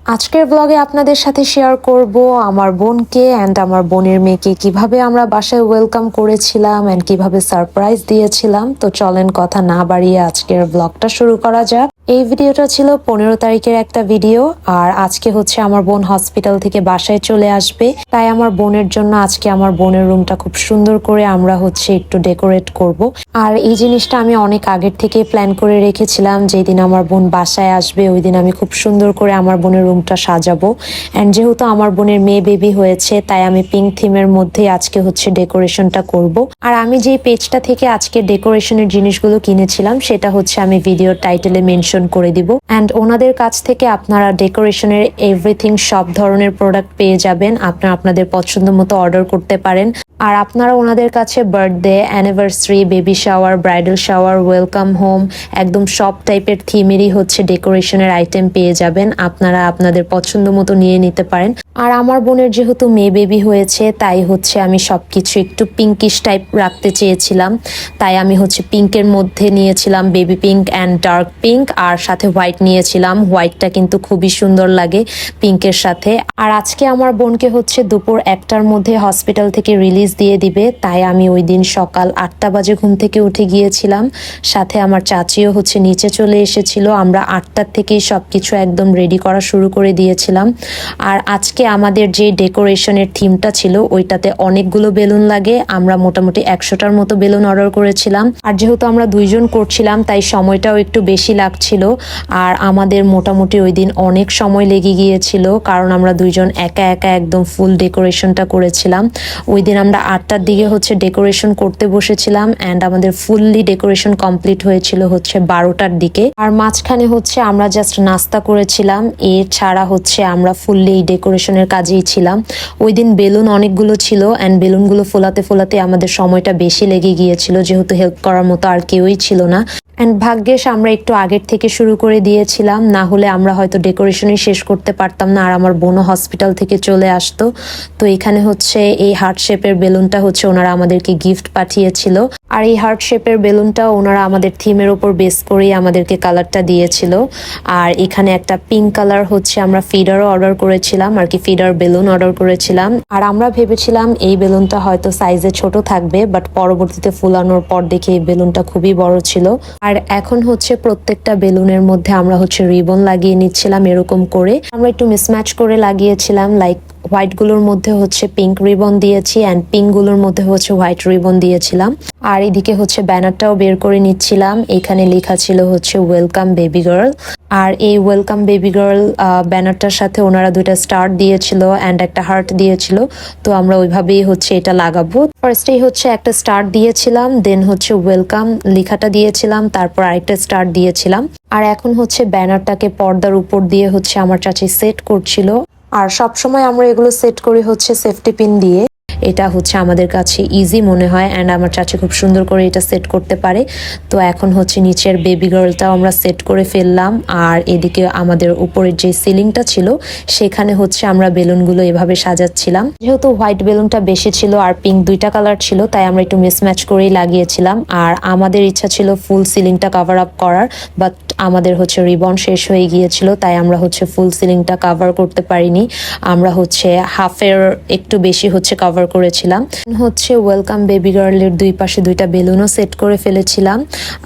আজকের ব্লগে আপনাদের সাথে শেয়ার করব আমার বোনকে অ্যান্ড আমার বোনের মেয়েকে কিভাবে আমরা বাসায় ওয়েলকাম করেছিলাম অ্যান্ড কিভাবে সারপ্রাইজ দিয়েছিলাম। তো চলেন কথা না বাড়িয়ে আজকের ব্লগটা শুরু করা যাক। এই ভিডিওটা ছিল 15 তারিখের একটা ভিডিও, আর আজকে হচ্ছে আমার বোন হসপিটাল থেকে বাসায় চলে আসবে, তাই আমার বোনের জন্য আজকে আমার বোনের রুমটা খুব সুন্দর করে আমরা হচ্ছে একটু ডেকোরেট করব। আর এই জিনিসটা আমি অনেক আগের থেকে প্ল্যান করে রেখেছিলাম, যেদিন আমার বোন বাসায় আসবে ওই দিন আমি খুব সুন্দর করে আমার বোনের রুমটা সাজাবো। অ্যান্ড যেহেতু আমার বোনের মেয়ে বেবি হয়েছে তাই আমি পিঙ্ক থিমের মধ্যেই আজকে হচ্ছে ডেকোরেশনটা করব। আর আমি যে পেজটা থেকে আজকে ডেকোরেশনের জিনিসগুলো কিনেছিলাম সেটা হচ্ছে আমি ভিডিওর টাইটেলে মেনশন করে দিব। অ্যান্ড ওনাদের কাছ থেকে আপনারা ডেকোরেশনের এভরিথিং সব ধরনের প্রোডাক্ট পেয়ে যাবেন, আপনারা আপনাদের পছন্দ মতো অর্ডার করতে পারেন। আর আপনারা ওনাদের কাছে birthday, anniversary, baby shower, bridal shower, welcome home একদম সব টাইপের থিমেরই হচ্ছে ডেকোরেশনের আইটেম পেয়ে যাবেন, আপনারা আপনাদের পছন্দ মতো নিয়ে নিতে পারেন। আর আমার বোনের যেহেতু মেয়ে বেবি হয়েছে তাই হচ্ছে আমি সবকিছু একটু পিঙ্কিশ টাইপ রাখতে চেয়েছিলাম, তাই আমি হচ্ছে পিঙ্কের মধ্যে নিয়েছিলাম baby pink and dark pink, আর সাথে হোয়াইট নিয়েছিলাম। হোয়াইটটা কিন্তু খুবই সুন্দর লাগে পিঙ্কের সাথে। আর আজকে আমার বোনকে হচ্ছে দুপুর 1টার মধ্যে হসপিটাল থেকে রিলিজ দিয়ে দিবে, তাই আমি ওই দিন সকাল 8টা বাজে ঘুম থেকে উঠে গিয়েছিলাম, সাথে আমার চাচিও হচ্ছে নিচে চলে এসেছিল। আমরা 8টার থেকেই সবকিছু একদম রেডি করা শুরু করে দিয়েছিলাম। আর আজকে আমাদের যে ডেকোরেশনের থিমটা ছিল ওইটাতে অনেকগুলো বেলুন লাগে, আমরা মোটামুটি 100টার মতো বেলুন অর্ডার করেছিলাম। আর যেহেতু আমরা দুইজন করছিলাম তাই সময়টাও একটু বেশি লাগছিল, আর আমাদের মোটামুটি ওই দিন অনেক সময় লেগে গিয়েছিল, কারণ আমরা দুইজন একা একা একদম ফুল ডেকোরেশনটা করেছিলাম। ওই দিন আমরা 8টার দিকে হচ্ছে ডেকোরেশন করতে বসেছিলাম অ্যান্ড আমাদের ফুললি ডেকোরেশন কমপ্লিট হয়েছিল হচ্ছে 12টার দিকে। আর মাঝখানে হচ্ছে আমরা জাস্ট নাস্তা করেছিলাম, এছাড়া হচ্ছে আমরা ফুললি এই ডেকোরেশনের কাজেই ছিলাম। ওই দিন বেলুন অনেকগুলো ছিল অ্যান্ড বেলুনগুলো ফোলাতে ফোলাতে আমাদের সময়টা বেশি লেগে গিয়েছিল, যেহেতু হেল্প করার মতো আর কেউই ছিল না। অ্যান্ড ভাগ্যেশ আমরা একটু আগের থেকে শুরু করে দিয়েছিলাম, না হলে আমরা হয়তো ডেকোরেশনই শেষ করতে পারতাম না, আর আমার বোনও হসপিটাল থেকে চলে আসতো। তো এখানে হচ্ছে এই হার্ট শেপের বেলুনটা হচ্ছে ওনারা আমাদেরকে গিফট পাঠিয়েছিল, আর এই হার্ট শেপের বেলুনটা ওনারা আমাদের থিমের ওপর বেস করেই আমাদেরকে কালারটা দিয়েছিল। আর এখানে একটা পিঙ্ক কালার হচ্ছে আমরা ফিডারও অর্ডার করেছিলাম, আর কি ফিডার বেলুন অর্ডার করেছিলাম। আর আমরা ভেবেছিলাম এই বেলুনটা হয়তো সাইজে ছোট থাকবে, বাট পরবর্তীতে ফুলানোর পর দেখে এই বেলুনটা খুবই বড় ছিল। আর এখন হচ্ছে প্রত্যেকটা বেলুনের মধ্যে আমরা হচ্ছে রিবন লাগিয়ে নিচ্ছিলাম, এরকম করে আমরা একটু মিসম্যাচ করে লাগিয়েছিলাম। লাইক হোয়াইট গুলোর মধ্যে হচ্ছে পিঙ্ক রিবন দিয়েছি অ্যান্ড পিঙ্ক গুলোর মধ্যে হচ্ছে হোয়াইট রিবন দিয়েছিলাম। আর এদিকে হচ্ছে ব্যানারটাও বের করে নিচ্ছিলাম, এখানে লেখা ছিল হচ্ছে ওয়েলকাম বেবি গার্ল। আর এই ওয়েলকাম বেবি গার্ল ব্যানারটার সাথে ওনারা 2টা স্টার দিয়েছিল অ্যান্ড একটা হার্ট দিয়েছিল, তো আমরা ওইভাবেই হচ্ছে এটা লাগাবো। ফার্স্টেই হচ্ছে একটা স্টার দিয়েছিলাম, দেন হচ্ছে ওয়েলকাম লেখাটা দিয়েছিলাম, তারপর আরেকটা স্টার দিয়েছিলাম। আর এখন হচ্ছে ব্যানারটাকে পর্দার উপর দিয়ে হচ্ছে আমার চাচি সেট করছিল। আর সবসময় আমরা এগুলো সেট করি হচ্ছে সেফটি পিন দিয়ে, এটা হচ্ছে আমাদের কাছে ইজি মনে হয় অ্যান্ড আমার চাচি খুব সুন্দর করে এটা সেট করতে পারে। তো এখন হচ্ছে নিচের বেবি গার্লটাও আমরা সেট করে ফেললাম, আর এদিকে আমাদের উপরের যে সিলিংটা ছিল সেখানে হচ্ছে আমরা বেলুনগুলো এভাবে সাজাচ্ছিলাম। যেহেতু হোয়াইট বেলুনটা বেশি ছিল আর পিঙ্ক 2টা কালার ছিল, তাই আমরা একটু মিসম্যাচ করেই লাগিয়েছিলাম। আর আমাদের ইচ্ছা ছিল ফুল সিলিংটা কভার আপ করার, বাট আমাদের হচ্ছে রিবন শেষ হয়ে গিয়েছিল, তাই আমরা হচ্ছে ফুল সিলিংটা কভার করতে পারিনি, আমরা হচ্ছে হাফের একটু বেশি হচ্ছে কভার করেছিলাম। হচ্ছে ওয়েলকাম বেবি গার্লের দুই পাশে 2টা বেলুনও সেট করে ফেলেছিলাম।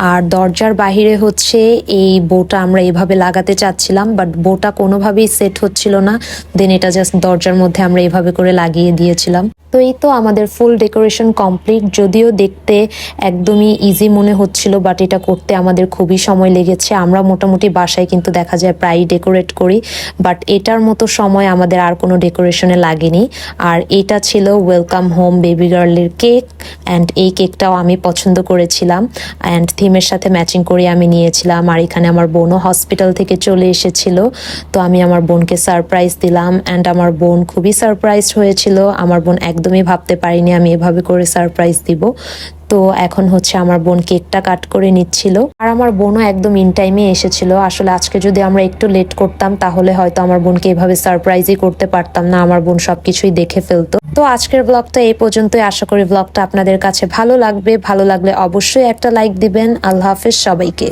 আর দরজার বাহিরে হচ্ছে এই বোটা আমরা এভাবে লাগাতে চাচ্ছিলাম, বাট বোটা কোনোভাবেই সেট হচ্ছিল না, দেন এটা জাস্ট দরজার মধ্যে আমরা এভাবে করে লাগিয়ে দিয়েছিলাম। তো এই তো আমাদের ফুল ডেকোরেশন কমপ্লিট। যদিও দেখতে একদমই ইজি মনে হচ্ছিল, বাট এটা করতে আমাদের খুবই সময় লেগেছে। আমরা মোটামুটি বাসায় কিন্তু দেখা যায় প্রায়ই ডেকোরেট করি, বাট এটার মতো সময় আমাদের আর কোনো ডেকোরেশনে লাগেনি। আর এটা ছিল ওয়েলকাম হোম বেবি গার্লের কেক অ্যান্ড এই কেকটাও আমি পছন্দ করেছিলাম অ্যান্ড থিমের সাথে ম্যাচিং করে আমি নিয়েছিলাম। আর এখানে আমার বোনও হসপিটাল থেকে চলে এসেছিল, তো আমি আমার বোনকে সারপ্রাইজ দিলাম অ্যান্ড আমার বোন খুবই সারপ্রাইজড হয়েছিল। আমার বোন একদমই ভাবতে পারিনি আমি এভাবে করে সারপ্রাইজ দিব। তো এখন হচ্ছে আমার বোন কেকটা কাট করে নিচ্ছিল, আর আমার বোনও একদম ইন টাইমে এসেছিল। আসলে আজকে যদি আমরা একটু লেট করতাম তাহলে হয়তো আমার বোনকে এভাবে সারপ্রাইজই করতে পারতাম না, আমার বোন সবকিছুই দেখে ফেলতো। তো আজকের ব্লগটা এই পর্যন্তই, আশা করি ব্লগটা আপনাদের কাছে ভালো লাগবে। ভালো লাগলে অবশ্যই একটা লাইক দিবেন। আল্লাহ হাফেজ সবাইকে।